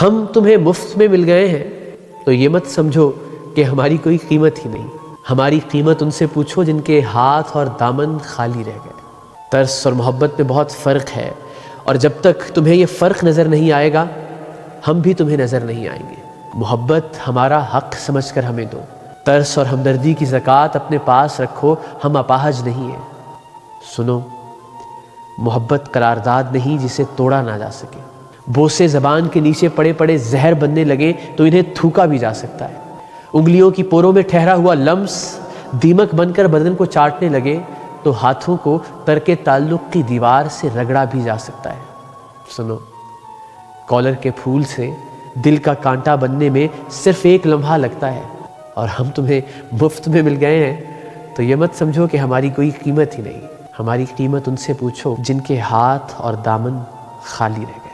ہم تمہیں مفت میں مل گئے ہیں تو یہ مت سمجھو کہ ہماری کوئی قیمت ہی نہیں۔ ہماری قیمت ان سے پوچھو جن کے ہاتھ اور دامن خالی رہ گئے۔ ترس اور محبت میں بہت فرق ہے، اور جب تک تمہیں یہ فرق نظر نہیں آئے گا ہم بھی تمہیں نظر نہیں آئیں گے۔ محبت ہمارا حق سمجھ کر ہمیں دو، ترس اور ہمدردی کی زکوٰۃ اپنے پاس رکھو، ہم اپاہج نہیں ہیں۔ سنو، محبت قرارداد نہیں جسے توڑا نہ جا سکے۔ بوسے زبان کے نیچے پڑے پڑے زہر بننے لگے تو انہیں تھوکا بھی جا سکتا ہے۔ انگلیوں کی پوروں میں ٹھہرا ہوا لمس دیمک بن کر بدن کو چاٹنے لگے تو ہاتھوں کو ترک تعلق کی دیوار سے رگڑا بھی جا سکتا ہے۔ سنو، کالر کے پھول سے دل کا کانٹا بننے میں صرف ایک لمحہ لگتا ہے، اور ہم تمہیں مفت میں مل گئے ہیں تو یہ مت سمجھو کہ ہماری کوئی قیمت ہی نہیں۔ ہماری قیمت ان سے پوچھو جن کے ہاتھ اور دامن خالی رہ گئے۔